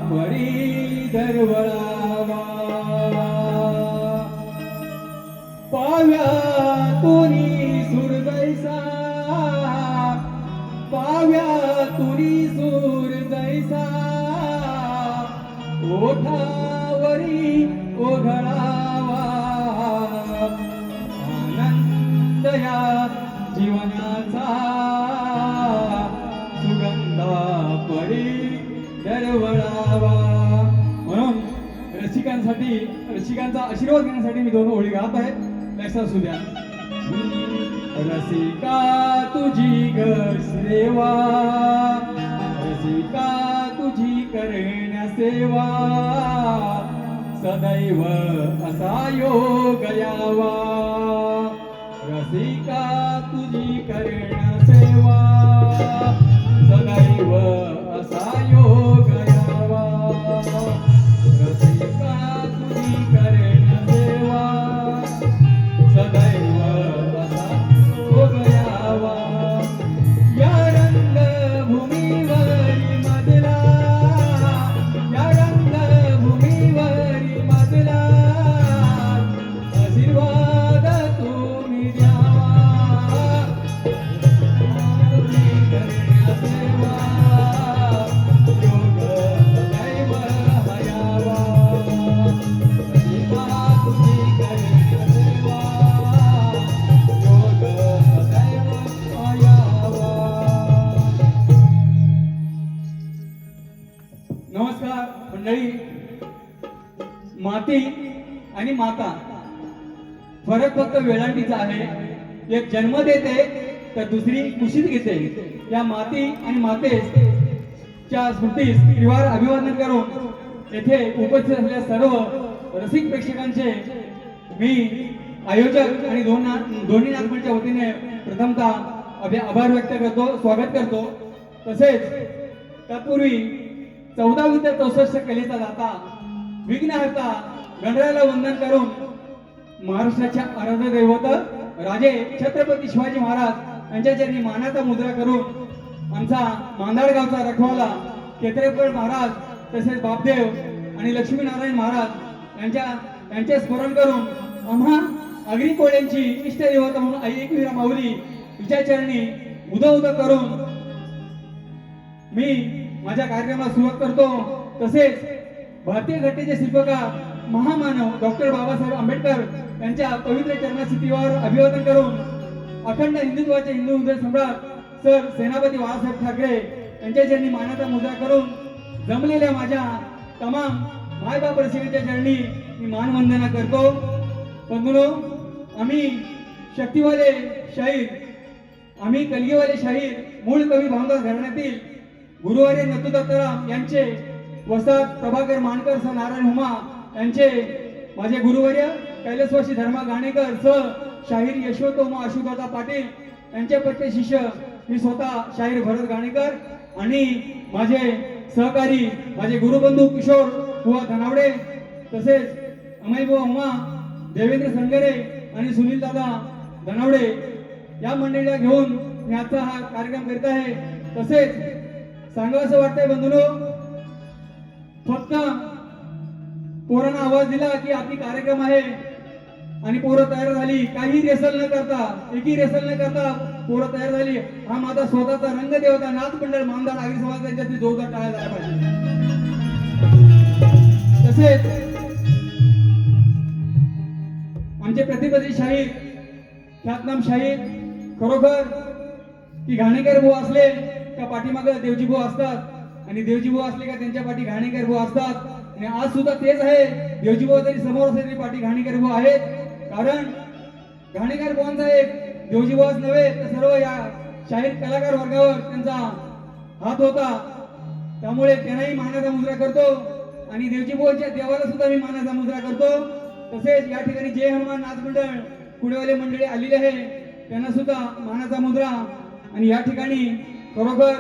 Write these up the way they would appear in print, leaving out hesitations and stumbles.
परी दरवळावा पाव्यातुनी सुरदैसा पाव्यातुनी सुरदैसा ओठावरी ओघळावा आनंद या जीवनाचा सुगंधा परी दरवळावा. म्हणून रसिकांचा आशीर्वाद घेण्यासाठी मी दोन ओळी गात आहे. लक्षात असू द्या. रसिका तुझी ग सेवा रसिका तुझी करण्या सेवा सदैव असा योग यावा रसिका तुझी करण्या सेवा सदैव असा योग यावा रसिका तुझी करण्या सेवा सदैव असा योग यावा. या रंगभूमीवरी मजला या रंगभूमीवरी मजला आशीर्वाद तुम्ही द्यावा तुम्ही करण्या सेवा योग सदैव हयावा रसिका तुझी करण्या सेवा योग सदैव हयावा. नमस्कार मंडळी. माती आणि माता फरक फक्त वेळांटीचा आहे. एक जन्म देते तर दुसरी कुशीत घेते. या माती आणि मातेच्या स्मृतीस त्रिवार अभिवादन करून येथे उपस्थित असलेल्या सर्व रसिक प्रेक्षकांचे मी आयोजक आणि दोन्ही नागपूरच्या वतीने प्रथमतः आभार व्यक्त करतो, स्वागत करतो. तसेच तत्पूर्वी 14 कलेचा दाता विघ्नहर्ता गणरायाला वंदन करून महाराष्ट्राच्या आराध्य दैवत राजे छत्रपती शिवाजी महाराज यांच्या चरणी मानाचा मुद्रा करून आमचा मांदाड गावचा रखवाला केतरेकर महाराज तसेच बापदेव आणि लक्ष्मीनारायण महाराज यांचे स्मरण करून आम्हा आगरी कोळ्यांची इष्ट देवता म्हणून आई एकवीरा माऊली हिच्या चरणी उद करून मी माझ्या कार्यक्रमाला सुरुवात करतो. तसेच भारतीय घटनेचे शिल्पकार महामानव डॉक्टर बाबासाहेब आंबेडकर यांच्या पवित्र चरणास्थितीवर अभिवादन करून अखंड हिंदुत्वाचे हिंदू हृदय सम्राट सर सेनापती बाळासाहेब ठाकरे यांच्या चरणी मानाचा मुद्रा करून जमलेल्या माझ्या तमाम मायबाप रसिकांच्या चरणी मी मानवंदना करतो. बंधूंनो, आम्ही शक्तिवाले शाहीर आम्ही कलगीवाले शाहीर मूळ कवी भावदास घराण्यातील गुरुवारी नतू दत्तराम यांचे वस्ताद प्रभाकर मानकर सर नारायण हुमा यांचे माझे गुरुवर्य कैलासवासी धर्मा गाणेकर सर शाहीर यशवंत उमा अशोकदादा पाटील यांचे पट्टे शिष्य मी स्वतः शाहीर भरत गाणेकर आणि माझे सहकारी माझे गुरुबंधू किशोर बुवा धनावडे तसेच अमयबुवा उमा देवेंद्र संगरे आणि सुनील दादा धनावडे या मंडळीला घेऊन मी आजचा हा कार्यक्रम करीत आहे. तसेच सांगावं असं वाटतंय बंधूंनो, फक्त पोरांना आवाज दिला की आपली कार्यक्रम आहे आणि पोरं तयार झाली, काही रेसल न करता एकही रेसल न करता पोरं तयार झाली. हा माझा स्वतःचा रंग देवता नाथ मंडळ मामदार आगरी समाज त्यांच्यासाठी जोरदार टाळ्या झाल्या पाहिजे. तसेच आमचे प्रतिपदी शाहीर ख्यातनाम शाहीर खरोखर की घाणेकर भाऊ असले का पाठीमागे देवजी भाऊ असतात आणि देवजी भाऊ असले का त्यांच्या पाठी घाणेकर भाऊ असतात. आणि आज सुद्धा तेच आहे. देवजी भाऊ जरी समोर असले तरी पाठी घाणेकर भाऊ आहेत. कारण घाणेकर भाऊंचा एक देवजी भाऊच नव्हे तर सर्व या शाहीर कलाकार वर्गावर त्यांचा हात होता. त्यामुळे त्यांनाही मानाचा मुद्रा करतो आणि देवजी भाऊच्या देवाला सुद्धा मी मानाचा मुद्रा करतो. तसेच या ठिकाणी जय हनुमान नाच मंडळ पुढेवाले मंडळी आलेले आहे त्यांना सुद्धा मानाचा मुद्रा. आणि या ठिकाणी खरोखर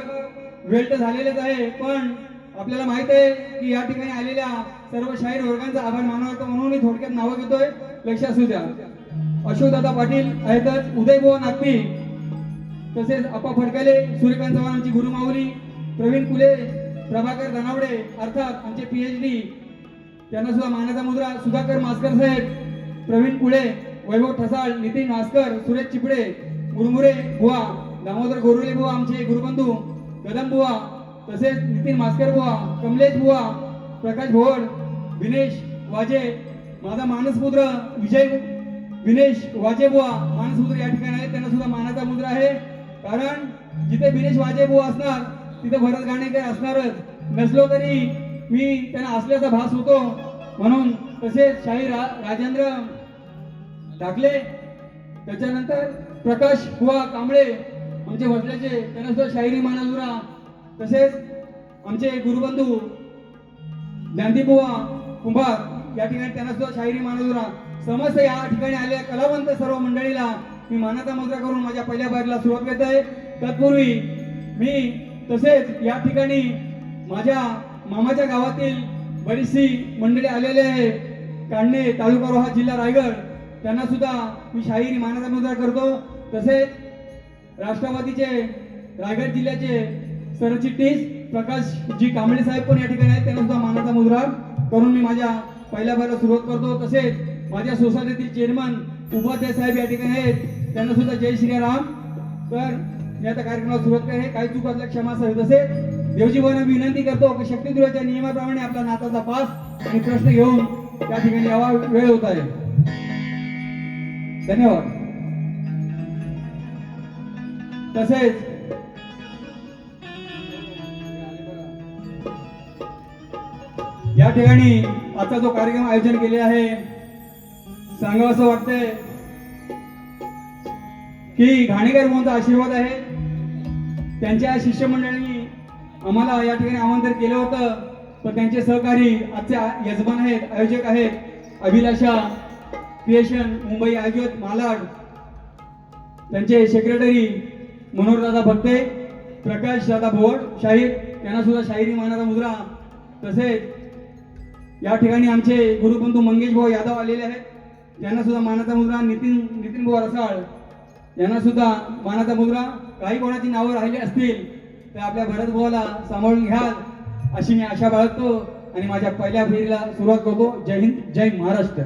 वेळ तर झालेलेच आहे, पण आपल्याला माहित आहे की या ठिकाणी आलेल्या सर्व शाहीर वर्गांचा आभार मानावा म्हणून मी थोडक्यात नावं घेतोय. लक्षात असू द्या. अशोकदादा पाटील आहेतच, उदयबुवा नागती तसेच अप्पा फडकाले, सूर्यकांत चव्हाण आमची गुरुमाऊली, प्रवीण कुले प्रभाकर धनावडे अर्थात आमचे PhD, त्यांना सुद्धा मानाचा मुद्रा सुधाकर मास्कर साहेब, प्रवीण पुळे, वैभव ठसाळ, नितीन मास्कर, सुरेश चिपडे, मुरमुरे बुवा, दामोदर गोरुले बुवा आमचे गुरुबंधू, कदम बुवा, तसेच नितीन मास्कर बुवा, कमलेश बुवा, प्रकाश भोवड, विनेश वाजे, माझा मानसपुत्र विनेश वाजे बुवा मानसपुत्र या ठिकाणी आहे, त्यांना सुद्धा मानाचा मुद्रा आहे. कारण जिथे विनेश वाजे बुवा असणार तिथे भरत गाणेकर असणारच, नसलो तरी मी त्यांना असल्याचा भास होतो म्हणून. तसेच शाहीर राजेंद्र टाकले, त्याच्यानंतर प्रकाश बुवा कांबळे आमचे वसल्याचे, त्यांना सुद्धा शाहिरी मानाजुरा. तसेच आमचे गुरुबंधू ज्ञानदीप बुवा कुंभार या ठिकाणी, त्यांना सुद्धा शाहिरी मानाजुरा. समस्त या ठिकाणी आलेल्या कलावंत सर्व मंडळीला मी मानाचा मुद्रा करून माझ्या पहिल्या बारीला सुरुवात करत आहे. तत्पूर्वी मी तसेच या ठिकाणी माझ्या मामाच्या गावातील बरीचशी मंडळी आलेले आहे, काढणे तालुका रोहा जिल्हा रायगड, त्यांना सुद्धा मी शाहिरी मानाचा मुद्रा करतो. तसेच राष्ट्रवादीचे रायगड जिल्ह्याचे सरचिटणीस प्रकाश जी कांबळे साहेब पण या ठिकाणी आहेत, त्यांना सुद्धा मानाचा मुद्रा करून मी माझ्या पहिल्या बारीला सुरुवात करतो. तसेच माझ्या सोसायटीतील चेअरमन उपाध्याय साहेब या ठिकाणी आहेत, त्यांना सुद्धा जय श्रीराम. तर मी आता कार्यक्रमाला सुरुवात करते, काही चूक असल्या क्षमा साहेब. तसेच देवजीवांना विनंती करतो की शक्तिदुराच्या नियमाप्रमाणे आपला नाताचा पास आणि प्रश्न घेऊन त्या ठिकाणी यावा, वेळ होत आहे. धन्यवाद. तसेच या ठिकाणी आता जो कार्यक्रम आयोजन केले आहे, सांगावं असं वाटतंय की घाणेकर भाऊंचा आशीर्वाद आहे. त्यांच्या शिष्यमंडळींनी आम्हाला या ठिकाणी आमंत्रित केलं होतं, पण त्यांचे सहकारी आजचे यजमान आहेत, आयोजक आहेत, अभिलाषा क्रिएशन मुंबई आयोजक मालाड, त्यांचे सेक्रेटरी मनोहरदादा भक्ते, प्रकाश दादा भोवड शाहीर, त्यांना सुद्धा शाहिरी मानाचा मुद्रा. तसेच या ठिकाणी आमचे गुरुबंधू मंगेश भाऊ यादव आलेले आहेत, त्यांना सुद्धा मानाचा मुद्रा. नितीन भाऊ रसाळ यांना सुद्धा मानाचा मुद्रा. काही कोणाची नावं राहिली असतील तर आपल्या भरत भाऊला सांभाळून घ्याल अशी मी आशा बाळगतो आणि माझ्या पहिल्या फेरीला सुरुवात करतो. जय हिंद, जय महाराष्ट्र.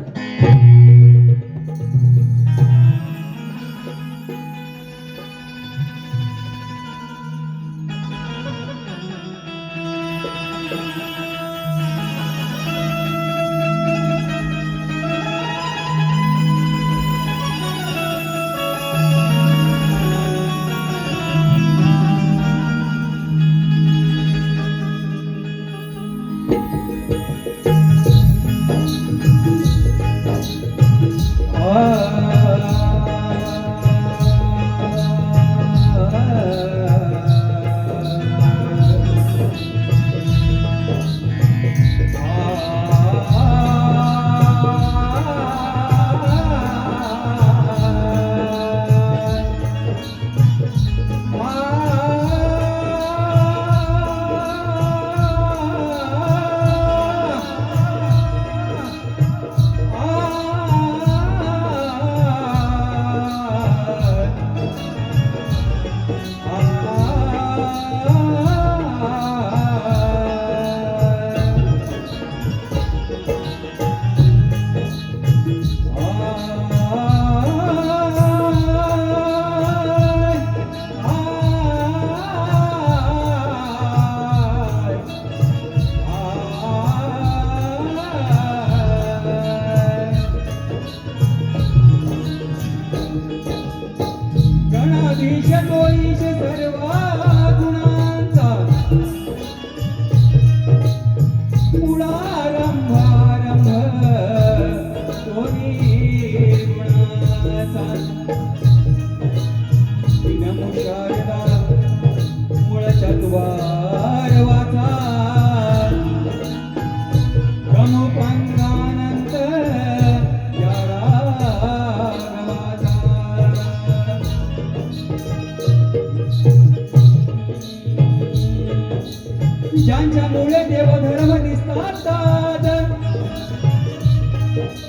ज्यांच्यामुळे देवधर्म निस्तारतात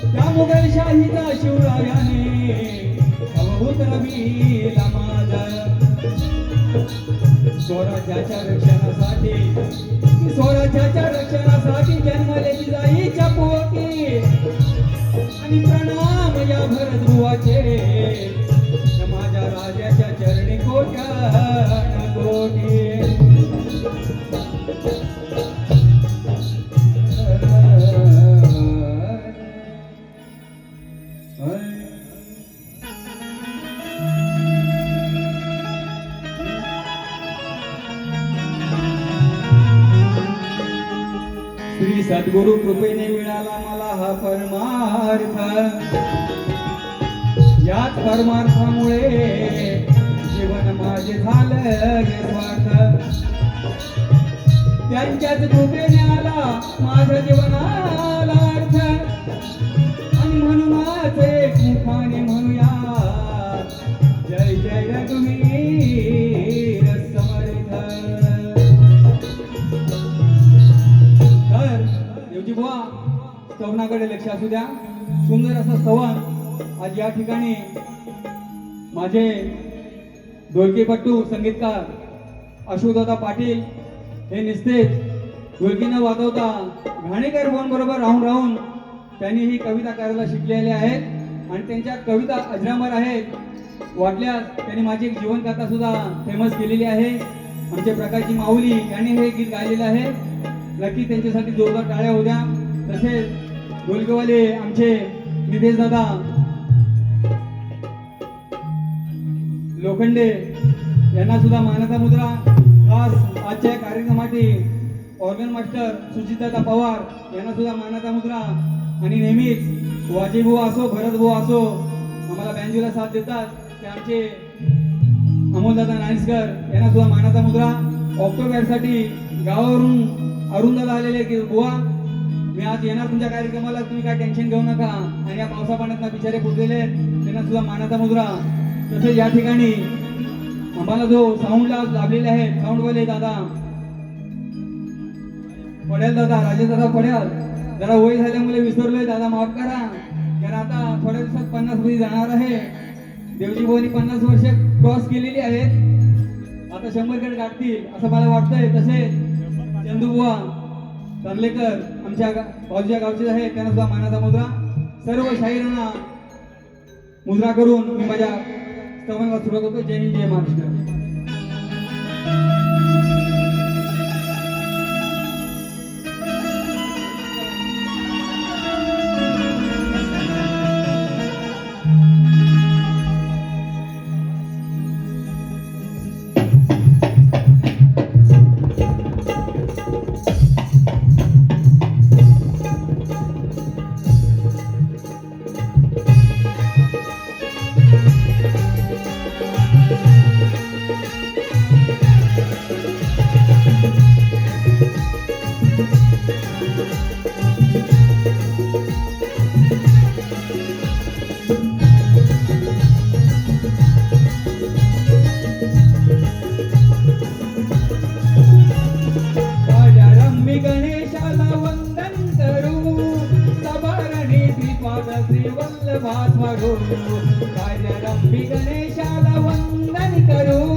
त्या मुघलशाहीचा शिवरायाने अवभूत रवीला माझा स्वराज्याच्या रक्षणासाठी स्वराज्याच्या रक्षणासाठी जन्मलेली जाईच्या पोटी आणि प्रणाम या भरत बुवाचे माझ्या राजाच्या चरणी कोट्यान कोटी श्री सद्गुरु कृपेने मिळाला मला हा परमार्थ याच परमार्थामुळे जीवन माझे झालं निस्वार्थ त्यांच्याच कृपेने आला माझ्या जीवनाला अर्थ आणि म्हणूनच एक मुखाने म्हणूया जय जय रघुवीर समर्थ. तर देवजी बुवा स्तवनाकडे लक्ष असू द्या. सुंदर असा स्तवन आज या ठिकाणी माझे ढोलकीपट्टू संगीतकार अशोकदादा पाटील हे निस्तेज ढोलकी न वाजवता घाणेकर बरोबर राहून राहून त्यांनी ही कविता करायला शिकलेले आहेत आणि त्यांच्या कविता अजरामर आहेत. वाटल्यास त्यांनी माझी एक जीवनकथा सुद्धा फेमस केलेली आहे. आमचे प्रकाशजी माऊली यांनी हे गीत गायलेले आहे. नक्की त्यांच्यासाठी जोरदार टाळ्या होऊ द्या. तसेच ढोलकीवाले आमचे नितेश दादा लोखंडे यांना सुद्धा मानाचा मुद्रा. खास आजच्या कार्यक्रमासाठी ऑर्गन मास्टर सुजितदादा पवार यांना सुद्धा मानाचा मुद्रा. आणि नेहमीच वाजेबुवा असो भरतबुवा असो आम्हाला बँजूला साथ देतात ते आमचे अमोलदादा नाईसकर यांना सुद्धा मानाचा मुद्रा. ऑक्टोबरसाठी गावावरून अरुणदादा आलेले की बुवा मी आज येणार तुमच्या कार्यक्रमाला, तुम्ही काय टेन्शन घेऊ नका. आणि या पावसा पाण्यात बिचारे पुजलेले त्यांना सुद्धा मानाचा मुद्रा. तसेच या ठिकाणी आम्हाला जो साऊंडला लाभलेले आहेत साऊंडवाले दादा पड्याल दादा राजेश दादा पड्याल, जरा वय झाल्यामुळे विसरलोय दादा, माफ करा. कारण आता थोड्या दिवसात 50 मध्ये जाणार आहे. देवजी भाऊनी 50 वर्ष क्रॉस केलेली आहेत. आता 100 कडे गाठतील असं मला वाटतंय. तसे चंदूबुवा तांबलेकर आमच्या बाजूच्या गावचे आहेत त्यांना सुद्धा मानाचा मुद्रा. सर्व शाहीरांना मुद्रा करून मी माझ्या स्तवनाला सुरुवात होतो. जय हिंद जय महाराष्ट्र. कार्यरंभी गणेशाला वंदन करू,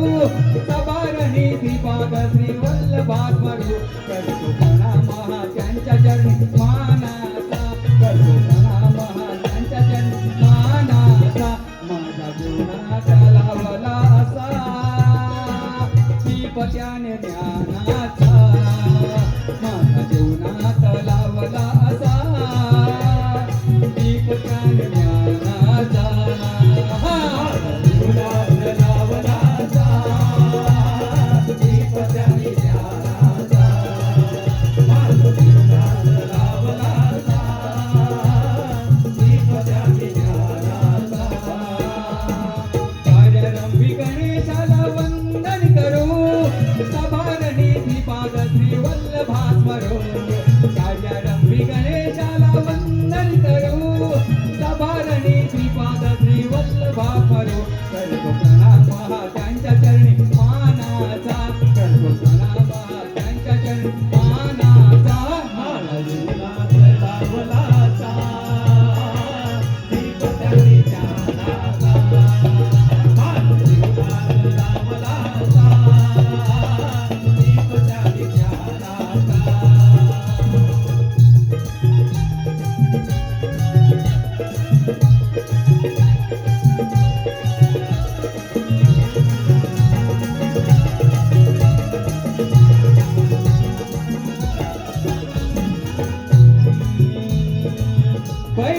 सभारणी श्रीपाद श्री वल्लभात्मरू. करतो प्रणाम त्यांच्या चरणी मानाचा, करतो प्रणाम त्यांच्या चरणी मानाचा. माझ्या जीवनाचा लावला असा दीपत्याने ज्ञानाचा, माझ्या जीवनात लावला असा दीपत्याने ज्ञानाचा.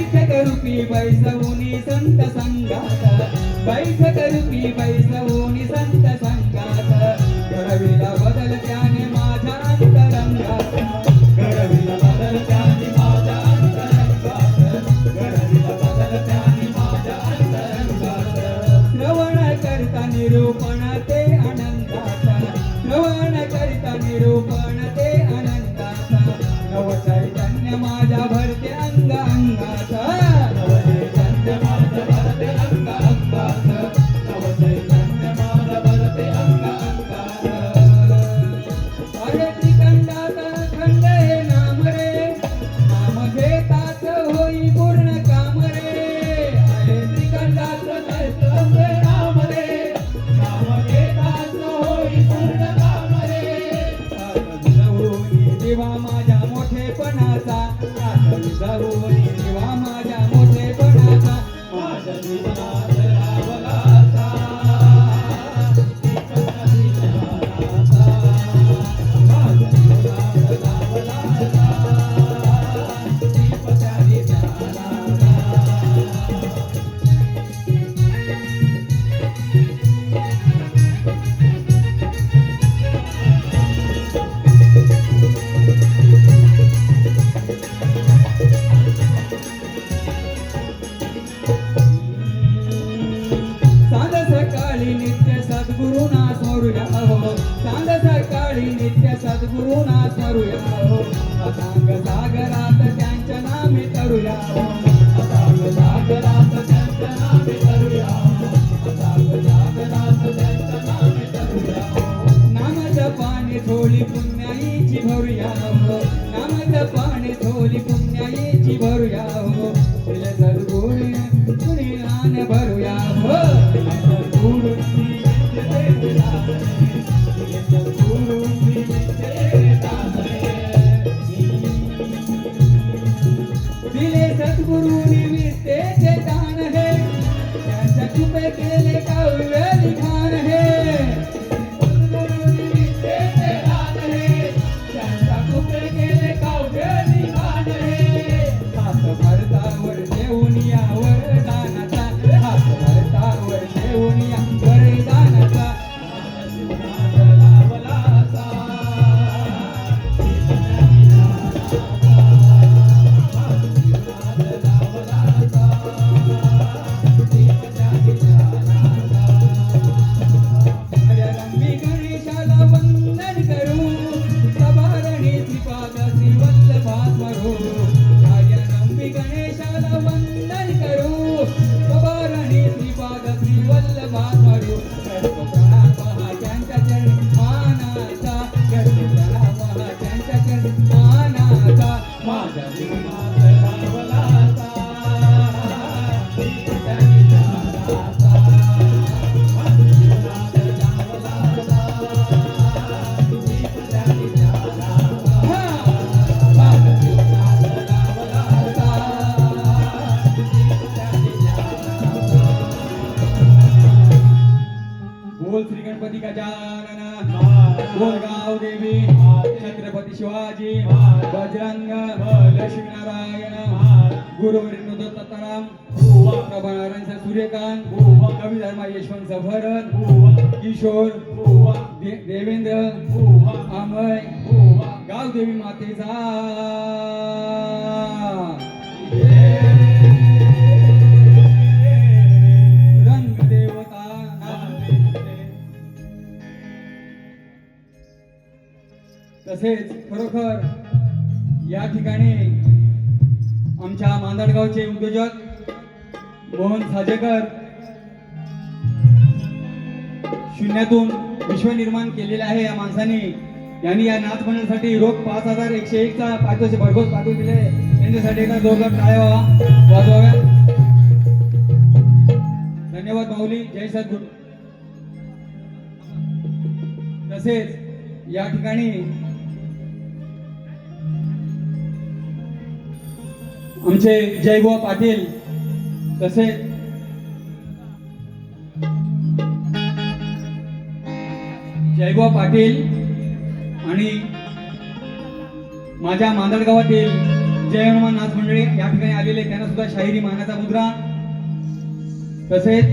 बैठक रूपी बैसवूनी संत संगात बैठक रूपी बैसवूनी संत संगात घडविला बदल त्याने माझ्या अंतरंगात घडविला बदल त्याने माझ्या अंतरंगात घडविला बदल त्याने माझ्या अंतरंगात श्रवण करता निरूपण ते आनंदात श्रवण करता निरूपण ते आनंदात नव चैतन्य माझ्या भरते अंग अंगात नव चैतन्य माझ्या भरते अंग अंगात नव चैतन्य माझ्या भरते अंग अंगात अरे त्रिकंडात खंड हे नाम रे नाम घेताच होई पूर्ण काम रे अरे त्रिकंडात खंड हे नाम रे नाम घेताच होई पूर्ण काम रे देवा माझ्या मोठेपणाचा जाऊनी देवा माझ्या मोठेपणाचा माझ्या जीवनात रावलाचा माझ्या जीवनात रावलाचा दीपचारी ज्ञानाचा सांद सकाळी नित्य सद्गुरुना स्मरूया हो सांद सकाळी नित्य सद्गुरुना स्मरूया हो अथांग सागरात त्यांच्या नामे तरुया हो अथांग सागरात त्यांच्या नामे तरुया हो अथांग सागरात त्यांच्या नामे तरुया हो नाम जपाने थोडी पुण्याईची भरूया हो नाम जपाने थोडी पुण्याईची भरूया हो दिले सद्गुरू तुरी ज्ञान भरूया हो दिले सद्गुरूंनी विद्येचे दान हे त्यांच्या कृपे केले काव्य लिखाण हे सद्गुरूंनी विद्येचे दान हे त्यांच्या कृपे केले काव्य लिखाण हे हात भरतावर देऊन या वरदानाचा हात भरतावर देऊन या वरदानाचा रंगी गणेशाला वंदन करू सवारणी श्रीपाद श्री वल्लभास्मरू रंगी गणेशाला वंदन करू सवारणी श्रीपाद श्री वल्लभास्मरू करतो प्रणाम त्यांच्या चरणी मानाचा करतो प्रणाम त्यांच्या चरणी मानाचा माझ्या जीवनात रावलाचा दीपचारी ज्ञानाचा माझ्या जीवनात रावलाचा दीपचारी ज्ञानाचा माझ्या जीवनात रावलाचा दीपचारी ज्ञानाचा बोल श्री गणपती गजानन बोल गाव देवी छत्रपती शिवाजी बजरंग लक्ष्मीनारायण गुरुवर्य दत्ताराम प्रभानारायण सर सूर्यकांत कवी धर्मा यशवंत सभरत किशोर देवेंद्र अमय गाव देवी मातेचा रंग देवता तसेच खरोखर या ठिकाणी आमच्या मांदडगावचे उद्योजक मोहन साजेकर शून्यातून विश्व निर्माण केलेले आहे या माणसाने यांनी या नाच मंडळासाठी रोख 5101 चा पारितोषिक भरघोस पाठवून दिले त्यांच्यासाठी एकदा जोरदार टाळ्या वाजवाव्या धन्यवाद माऊली जय सद्गुरू तसेच या ठिकाणी आमचे जयबुवा पाटील तसेच जयबुवा पाटील आणि माझ्या मांदडगावातील जय हनुमान नाच मंडळी या ठिकाणी आलेले त्यांना सुद्धा शाहिरी मानाचा मुद्रा, तसेच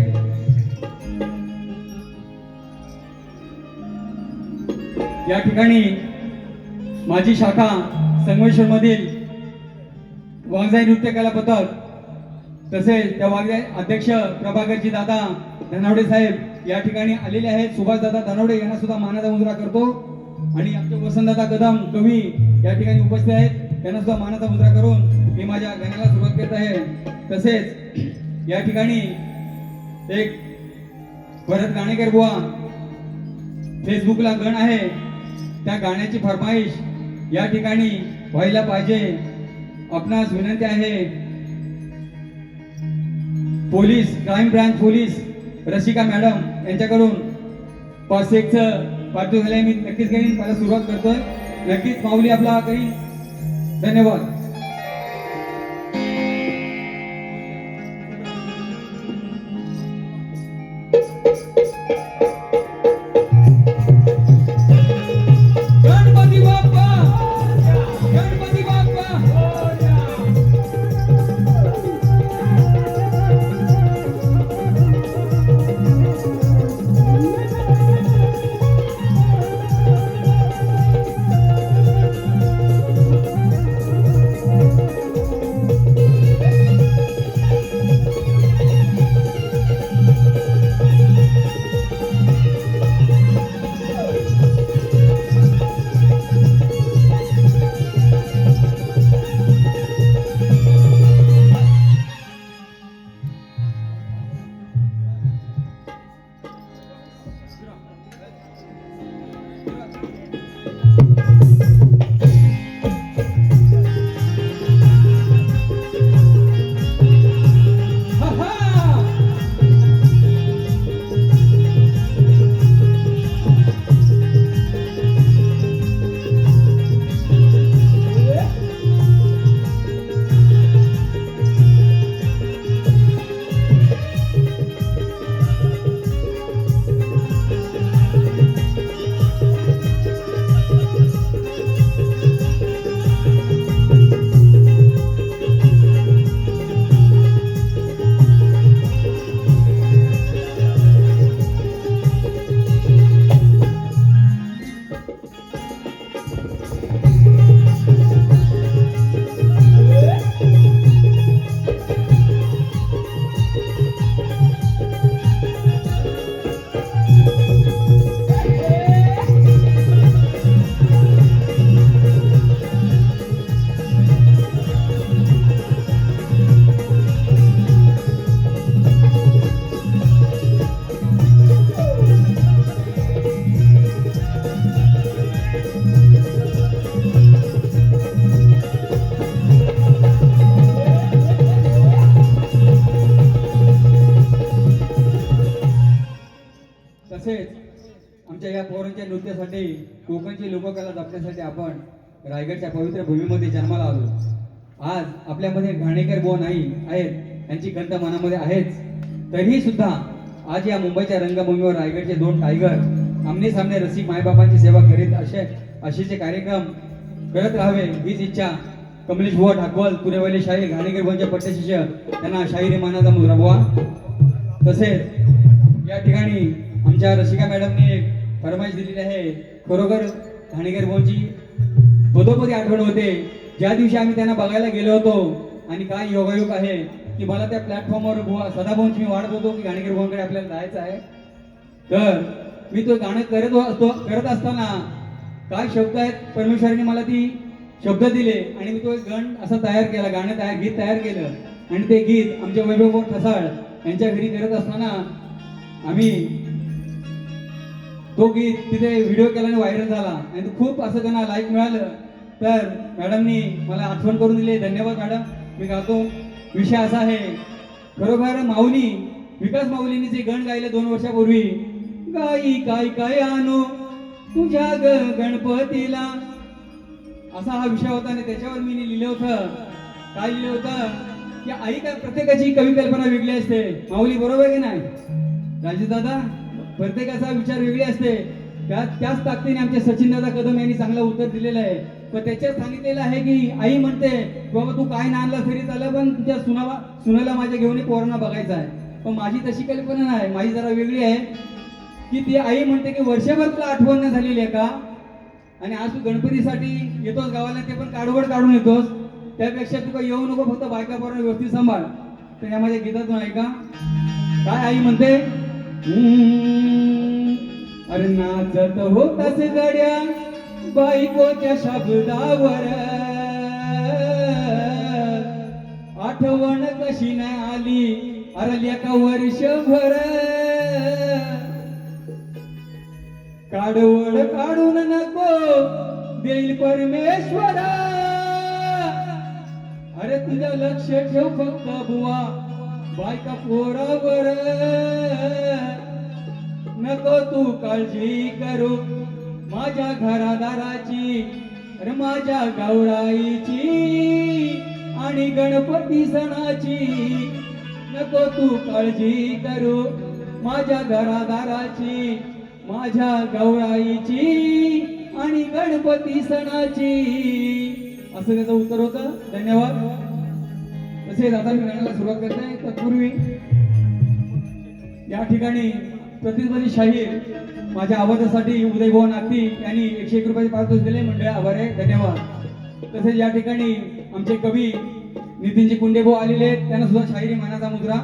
या ठिकाणी माझी शाखा संगमेश्वर मधील वाघजाई नृत्य कला पथक, तसेच त्या वाघजाई अध्यक्ष प्रभाकरजी दादा धनावडे साहेब या ठिकाणी आलेले आहेत. सुभाष दादा धनावडे यांना सुद्धा मानाचा मुद्रा करतो आणि आमचे वसंतदादा कदम कवी या ठिकाणी उपस्थित आहेत, त्यांना सुद्धा मानाचा मुद्रा करून मी माझ्या गाण्याला सुरुवात करत आहे. तसेच या ठिकाणी एक भरत गाणेकर बुवा फेसबुकला गण आहे, त्या गाण्याची फरमाईश या ठिकाणी व्हायला पाहिजे. आपणास विनंती आहे, police crime branch police Rasika madam यांच्याकडून 5-1चं पार्थिव झाले मी नक्कीच घेईन. मला सुरुवात करतोय, नक्कीच माऊली आपला करीन. धन्यवाद. गणपती बाप्पा, गणपती बाप्पा. तसेच आमच्या या पोरांच्या नृत्यासाठी कोकणची लोककला जपण्यासाठी आपण रायगडच्या पवित्र भूमीमध्ये जन्माला आलो. आज आपल्यामध्ये घाणेकर बुवा नाही आहेत, यांची खंत मनामध्ये आहेच, तरीही सुद्धा आज या मुंबईच्या रंगभूमीवर रायगडचे 2 टायगर आमने सामने रसिक मायबापांची सेवा करीत असेचे कार्यक्रम करत राहावे हीच इच्छा. कमलेश बुवा ठाकवल तुरेवाली शाहीर घाणेकर बुवांच्या पट्टशिष्य त्यांना शाहिरी मानाचा मुद्रा बुवा. तसेच या ठिकाणी आमच्या रसिका मॅडमने एक फरमाईश दिलेली आहे. खरोखर घाणेकर बुवांची पदोपदी आठवण होते ज्या दिवशी आम्ही त्यांना बघायला गेलो होतो. आणि काय योगायोग आहे की मला त्या प्लॅटफॉर्मवर बुवा सदाभाऊंची मी वाढत होतो की घाणेकर बुवांकडे आपल्याला जायचं आहे. तर मी तो गाणं करत असताना काय शब्द आहेत, परमेश्वराने मला ती शब्द दिले आणि मी तो एक गण असा तयार केला, गीत तयार केलं. आणि ते गीत आमच्या वैभव ठसाळ यांच्या घरी करत असताना आम्ही तो गीत तिथे व्हिडिओ केला आणि व्हायरल झाला आणि खूप असं त्यांना लाईक मिळालं. तर मॅडमनी मला आठवण करून दिली. धन्यवाद मॅडम. मी गातो. विषय असा आहे, खरोखर माऊली विकास माऊलींनी जे गण गायले 2 वर्षापूर्वी, गाई काय काय आणू तुझ्या गणपतीला, असा हा विषय होता. आणि त्याच्यावर मी लिहिलं होतं, काय लिहिलं होतं की आई काय प्रत्येकाची कवी कल्पना वेगळी असते. माऊली बरोबर की नाही राजेश दादा? प्रत्येकाचा विचार वेगळी असते. त्याच ताकदीने आमचे सचिन दादा कदम यांनी चांगलं उत्तर दिलेलं आहे. पण त्याच्यात सांगितलेलं आहे की आई म्हणते बाबा तू काय ना आणलं तरी चालेल, पण तुझ्या सुनाला माझ्या घेऊन पोरांना बघायचं आहे. पण माझी तशी कल्पना नाही, माझी जरा वेगळी आहे की ती आई म्हणते की वर्षभर तुला आठवण नाही झालेली आहे का, आणि आज तू गणपतीसाठी येतोस गावाला, ते पण काढवड काढून येतोस, त्यापेक्षा तू काही येऊ नको, फक्त बायका पोरांना व्यवस्थित सांभाळ. तर या माझ्या गीतातून ऐका काय आई म्हणते. अरे नाचत होतास गड्या बायकोच्या शब्दावर, आठवण कशी नाही आली अरे एका वर्षभर, काढवड काढून नको देईल परमेश्वर, अरे तुझ्या लक्ष ठेव फक्त बुवा बायका पोरावर, नको तू काळजी करू माझ्या घरादाराची, अरे माझ्या गौराईची आणि गणपती सणाची, नको तू काळजी करू माझ्या घरादाराची, माझ्या गौराईची आणि गणपती सणाची. असं त्याचं उत्तर होतं. धन्यवाद. तसेच आता मी गाण्याला सुरुवात करते. तत्पूर्वी या ठिकाणी प्रतिस्पर्धी शाहीर माझ्या आवाजासाठी उदयभवन नागती यांनी 101 रुपयाचे पारितोषिक दिले. मंडळ आभार आहे. धन्यवाद. तसेच या ठिकाणी आमचे कवी नितीनजी कुंडेभाऊ आलेले आहेत, त्यांना सुद्धा शाहिरी मानाचा मुद्रा.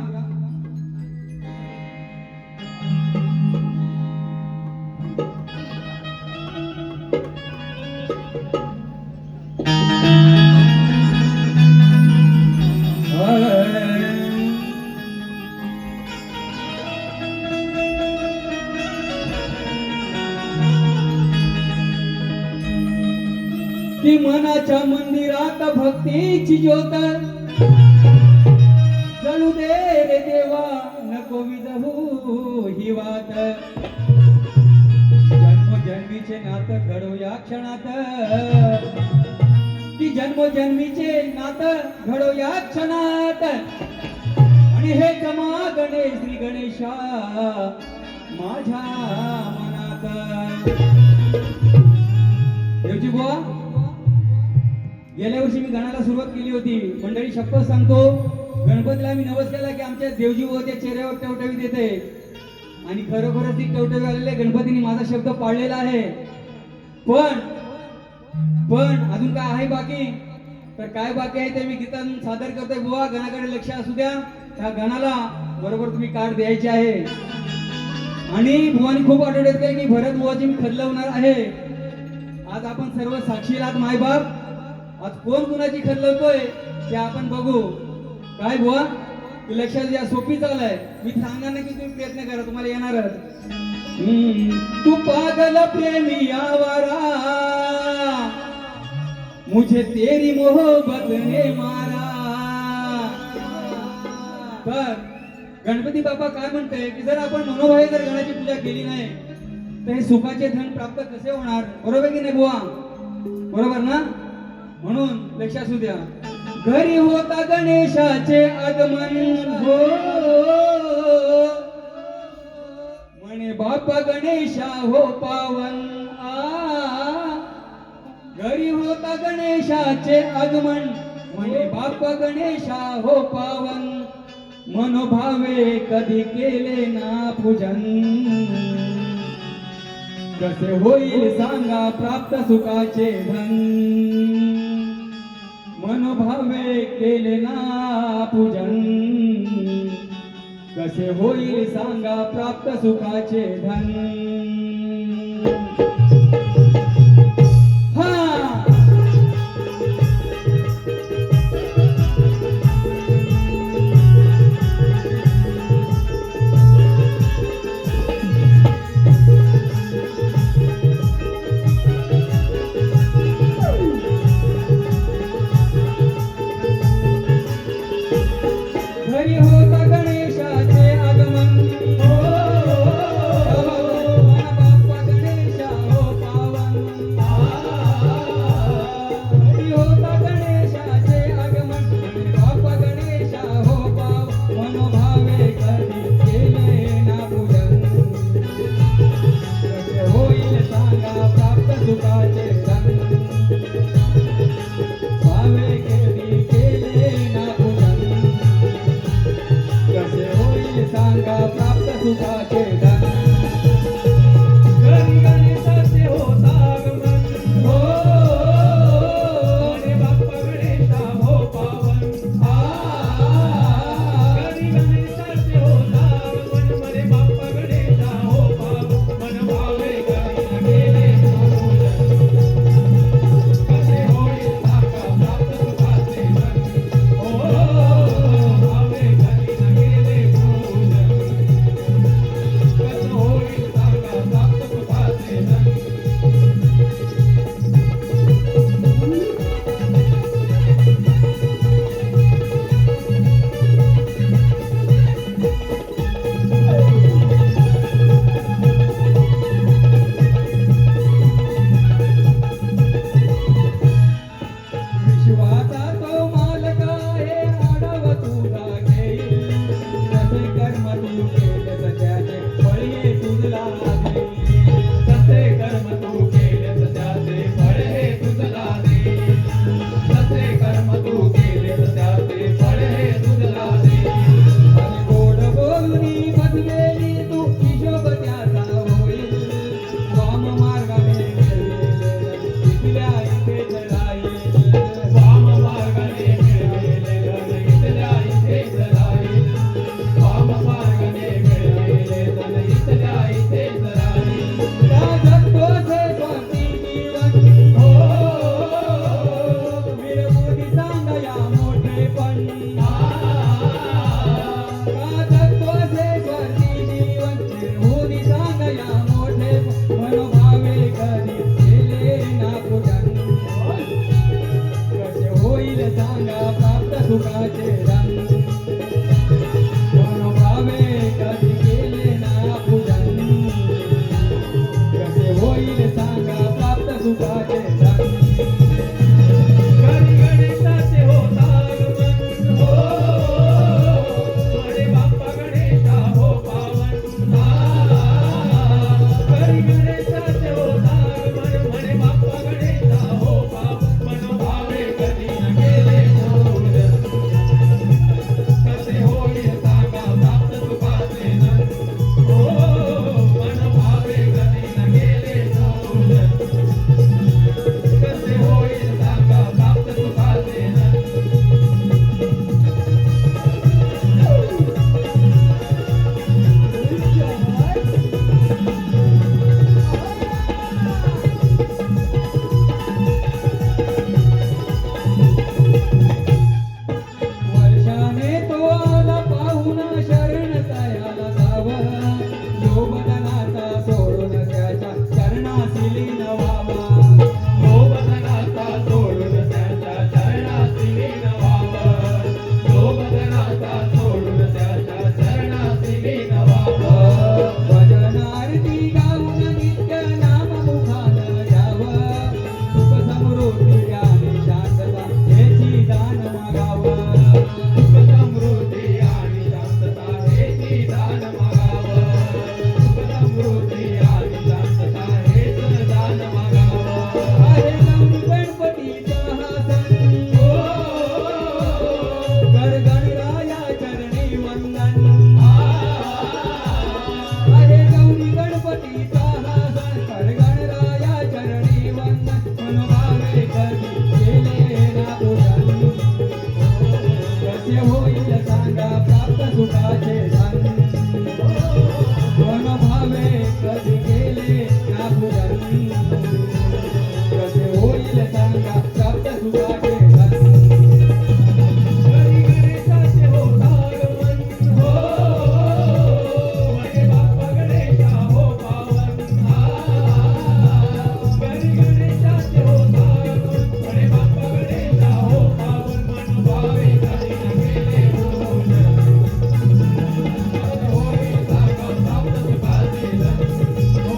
की मनाच्या मंदिरात भक्तीची ज्योत जळू दे रे देवा, नको विजहू ही वात, जन्मोजन्मीचे नातं घडो या क्षणात, की जन्मोजन्मीचे नातं घडो या क्षणात, आणि हे जमा गणेश श्री गणेशा माझ्या मनात. देवजी बुवा, गेल्या वर्षी मी गाण्याला सुरुवात केली होती. मंडळी शपथ सांगतो, गणपतीला मी नवस केला की आमच्या देवजी बुवाच्या चेहऱ्यावर टवटवीत येते, आणि खरोखरच ती टवटवी आलेले गणपतीने माझा शब्द पाळलेला आहे. पण अजून काय आहे बाकी, तर काय बाकी आहे ते मी गीतातून सादर करतोय. बुवा गणाकडे लक्ष असू द्या, त्या गणाला बरोबर तुम्ही कार्ड द्यायचे आहे. आणि बुवानी खूप आठवड्यात काय की भरत बुवाची मी खदलवणार आहे. आज आपण सर्व साक्षी आहात मायबाप, आज कोण कुणाची खदलवतोय ते आपण बघू. काय बुवा लक्षात द्या, सोपी चालय, मी सांगणार नाही की तुम्ही प्रयत्न करा, तुम्हाला येणारच. तू पागल प्रेमी आवारा, मुझे तेरी मोहब्बत ने मारा. तर गणपती बाप्पा काय म्हणते की जर आपण मनोभावे जर गणाची पूजा केली नाही तर हे सुखाचे धन प्राप्त कसे होणार, बरोबर की नाही बुवा, बरोबर ना. म्हणून लक्ष असू द्या. घरी होता गणेशाचे आगमन हो, म्हणे बाप्पा गणेशा हो पावन. घरी होता गणेशाचे आगमन, म्हणे बाप्पा गणेशा हो पावन. मनोभावे कधी केले ना पूजन, कसे होईल सांगा प्राप्त सुखाचे धन. मनोभावे केले ना पूजन, कसे होईल सांगा प्राप्त सुखाचे धन. घरी होता गणेशाचे आगमन हो, बाप्पा गणेशा होईल सांगा प्राप्त सुखाचे रंग मनोभावे कधी केले ना पूजन कसे होईल सांगा प्राप्त सुखाचे रंग घरी गणेशाचे होता आगमन हो म्हणे बाप्पा गणेशा हो पावन घरी गणेशाचे होता आगमन म्हणे बाप्पा गणेशा हो पावन मनोभावे कधी न गेले मोर कसे होईल सांगा प्राप्त सुखाचे रंग हो मनोभावे कधी न गेले मोर कसे होईल सांगा प्राप्त सुखाचे रंग वर्षाने तो आला पाहून शरण तयाला जावा जो बदनाचा सोडून त्याच्या चरणासी लीन व्हावा जो बदनाचा सोडून त्याच्या चरणासी लीन व्हावा जो बदनाचा सोडून त्याच्या चरणासी लीन व्हावा भजन आरती गाऊन नित्य नाम मुखान घ्यावं सुख समृद्धी आणि शांतता हेची दान मागावं सुख समृद्धी आणि शांतता हेची दान मागावं सुख समृद्धी आणि शांतता हेच दान मागावं आहे गौरी गणपतीचा हा सण हो कर गणराया चरणी वंदन आहे गौरी गणपतीचा हा सण कर गणराया चरणी वंदन मनोभावे कधी केले ना पूजन कसे होईल सांगा प्राप्त सुखाचे रंग मनोभावे कधी केले ना पूजन कसे होईल सांगा प्राप्त सुखाचे रंग घरी गणेशाचे होता आगमन हो म्हणे बाप्पा गणेशा हो पावन घरी गणेशाचे होता आगमन म्हणे बाप्पा गणेशा हो पावन मनोभावे कधी न गेले मोर कसे होईल सांगा प्राप्त सुखाचे रंग हो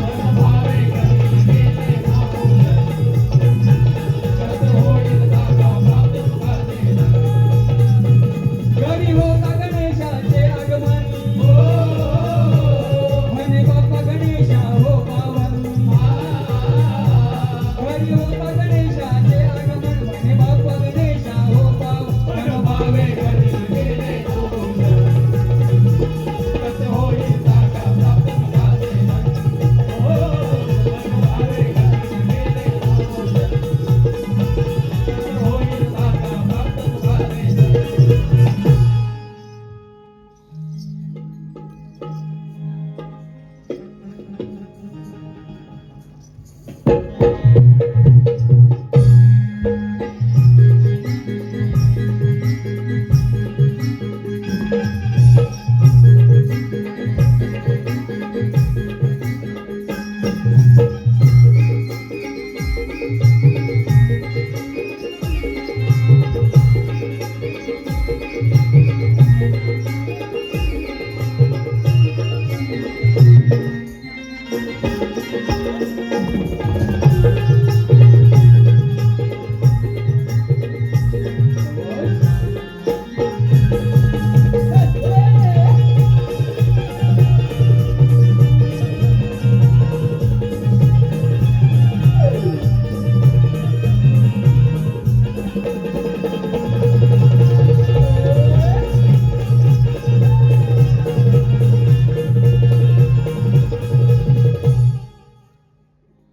मनोभावे कधी न गेले मोर कसे होईल सांगा प्राप्त सुखाचे रंग घरी होता गणेशाचे आगमन हो म्हणे बाप्पा गणेशा हो पावन घरी होता गणेशाचे आगमन म्हणे बाप्पा गणेशा हो पावन मनोभावे कधी न गेले मोर कसे होईल सांगा प्राप्त सुखाचे रंग हो मनोभावे कधी न गेले मोर कसे होईल सांगा प्राप्त सुखाचे रंग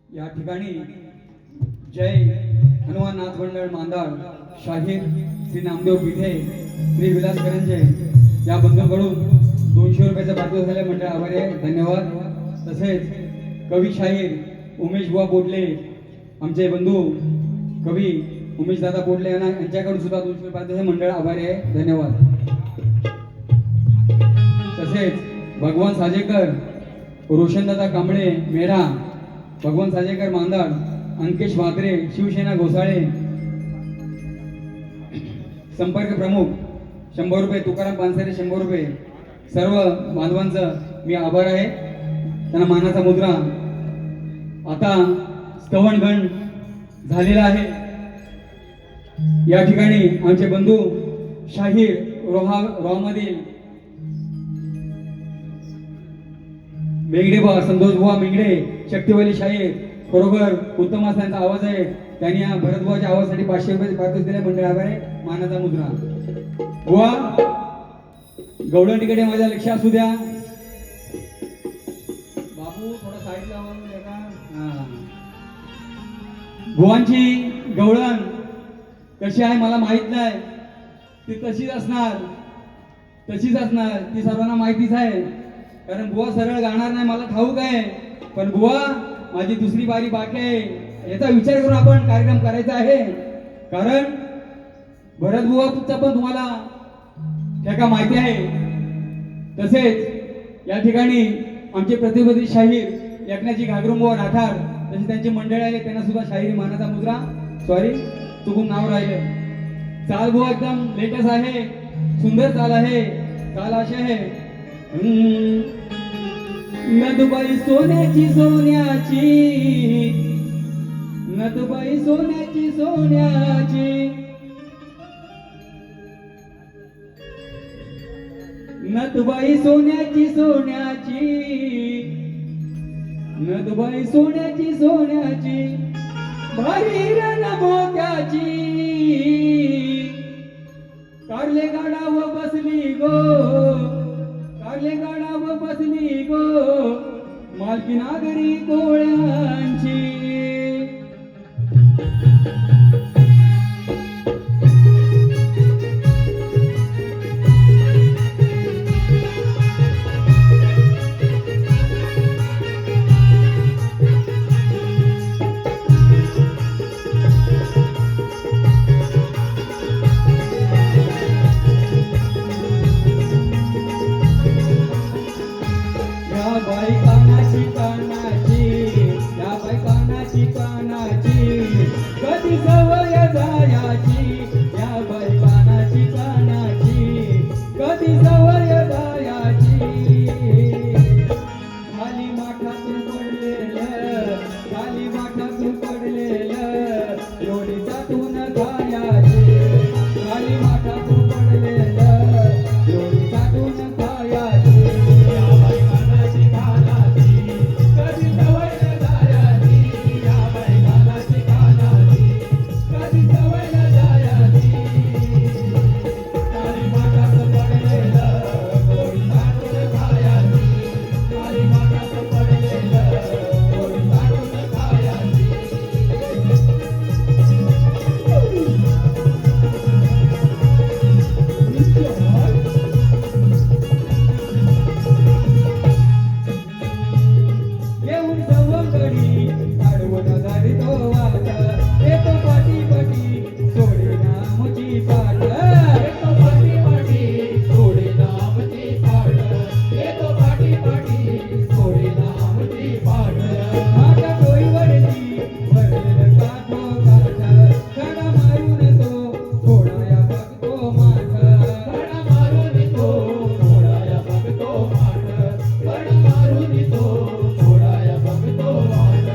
या ठिकाणी जय हनुमान नाथ मंडळ मांदाळ शाहीर श्री नामदेव पिठे श्री विलास करंजे या बंधूंकडून 200 रुपयाचा पाठवून झाल्या मंडळ आभारी आहे, धन्यवाद। तसेच कवी शाहीर उमेश बुवा बोडले आमचे बंधू कवी उमेश दादा बोडले यांच्याकडून सुद्धा 200 रुपयाचे मंडळ आभारी आहे, धन्यवाद। तसेच भगवान साजेकर रोशनदादा कांबळे मेढा, भगवान साजेकर मांदाड, अंकेश म्हात्रे शिवसेना घोसाळे संपर्क प्रमुख 100 रुपये, तुकाराम पानसरे 100 रुपये. सर्व बांधवांचं मी आभार आहे. त्यांना मानाचा मुद्रा. आता स्तवनगण झालेला आहे. या ठिकाणी आमचे बंधू शाहीर रोहामधील मेंगडे बुवा, संतोष बुवा मेंगडे, शक्तिवाली शाहीर, खरोखर उत्तम असा त्यांचा आवाज आहे. त्यांनी या भरत बुवाच्या आवाजासाठी 500 रुपये पारितोषिक दिले. मंडळ आभार आहे. मानाचा मुद्रा. बुवा गवळण तिकडे माझ्या लक्ष असू द्या. बाबू थोडा साईड लावा का. बुवांची गवळण कशी आहे मला माहित नाही. ती तशीच असणार, तशीच असणार. ती सर्वांना माहितीच आहे. कारण बुवा सरळ गाणार नाही मला ठाऊक आहे. पण बुवा माझी दुसरी बारी बाकी आहे. याचा विचार करून आपण कार्यक्रम करायचा आहे. कारण भरत बुवाचा पण तुम्हाला ठेका माहिती आहे. तसेच या ठिकाणी आमचे प्रतिनिधी शाहीर एकनाथजी घागरुंबुवा राठार, तसे त्यांची मंडळी आले, त्यांना सुद्धा शाहिरी मानाचा मुद्रा. सॉरी चुकून नाव राहिले. चाल बुवा एकदम लेटेस्ट आहे. सुंदर चाल आहे. चाल अशी आहे. नदुबाई सोन्याची सोन्याची, नदुबाई सोन्याची सोन्याची, नदुबाई सोन्याची सोन्याची, नदुबाई सोन्याची सोन्याची, भारी रण मोत्याची, कारले गाडाव बसली गो, कारले गाडाव बसली गो, मालकी नागरी कोळ्यांची. कधी सवय जायाची या बायकानाची कानाची, कधी सवय जायाची. खाली माठातून पडलेलं, खाली माठातून पडलेलं, लोणी चाटून खायाची. खाली माठातून पडलेलं, लोणी चाटून खायाची. या बायकानाची कानाची, कधी सवय जायाची या बायकानाची कानाची, कधी सवय जायाची. खाली माठातून पडलेलं, लोणी चाटून खायाची. खाली माठातून पडलेलं, लोणी चाटून खायाची. येऊन सवंगडी आडवण झाली तो वाट, येतो पाठी पाठी सोडे नामची पाठ, येतो पाठी पाठी सोडे नामची पाठ, येतो पाठी पाठी सोडे नामची पाठ. माझ्या डोईवरती भरलेलं काठो काठ, खडा मारून तो थोडाया बघतो माठ, खडा मारून तो थोडाया बघतो माठ, खडा मारून तो थोडाया बघतो माठ.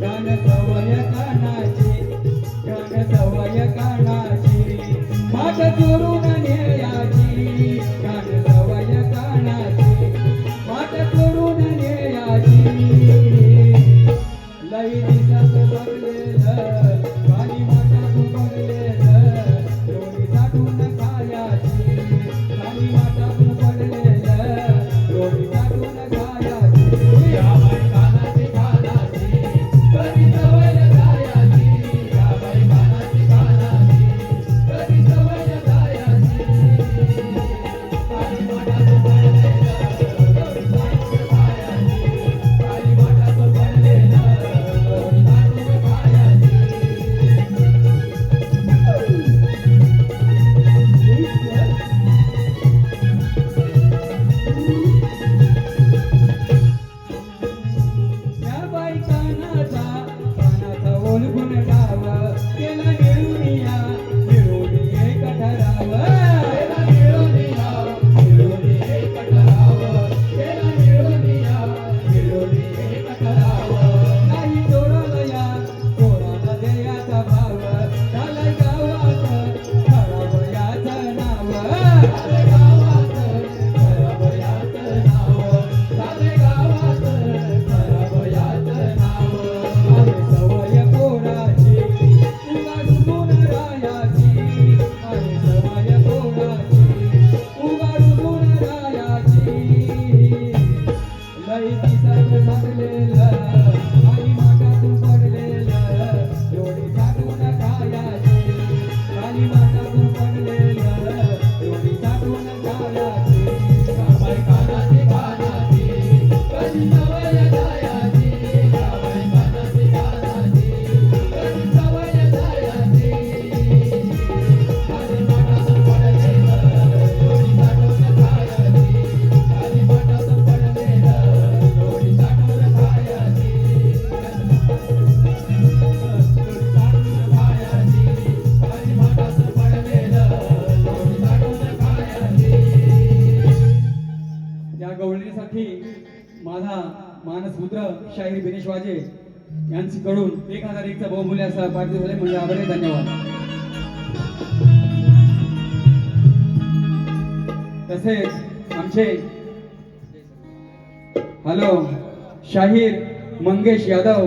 गाणं सवय कानाची, गाणं सवय कानाची, माठ चोरून नेयाची. गाणं सवय कानाची, माठ चोरून नेयाची. लई दिसत बघलेलं, खाली माठातून पडलेलं, लोणी चाटून खायाची. खाली माठातून पडलेलं, लोणी चाटून खायाची. या बायकानाची कानाची, कधी सवय जायाची. या बायकानाची कानाची, कधी सवय जायाची. खाली माठातून पडलेलं, लोणी चाटून खायाची. खाली माठातून पडलेलं, लोणी चाटून खायाची. मानसपुत्र शाहीर दिनेश वाजे यांच्याकडून 1001 चा बहुमूल्य असा पारितोषिक झाले म्हणजे आभारी आहे. धन्यवाद. तसेच आमचे हॅलो शाहीर मंगेश यादव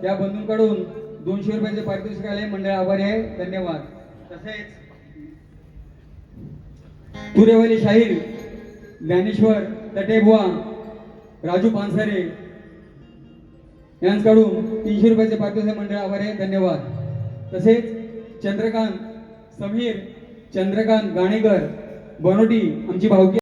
या बंधूंकडून 200 रुपयाचे पारितोषिक आले मंडळ आभारी आहे. धन्यवाद. तसेच तुरेवली शाहीर ज्ञानेश्वर तटेबुवा राजू पानसरे यांच्याकडून 300 रुपयाचे पारितोषिक मंडळ आभारी आहे. धन्यवाद. तसेच चंद्रकांत गाणेकर बनोटी आमची भाऊकी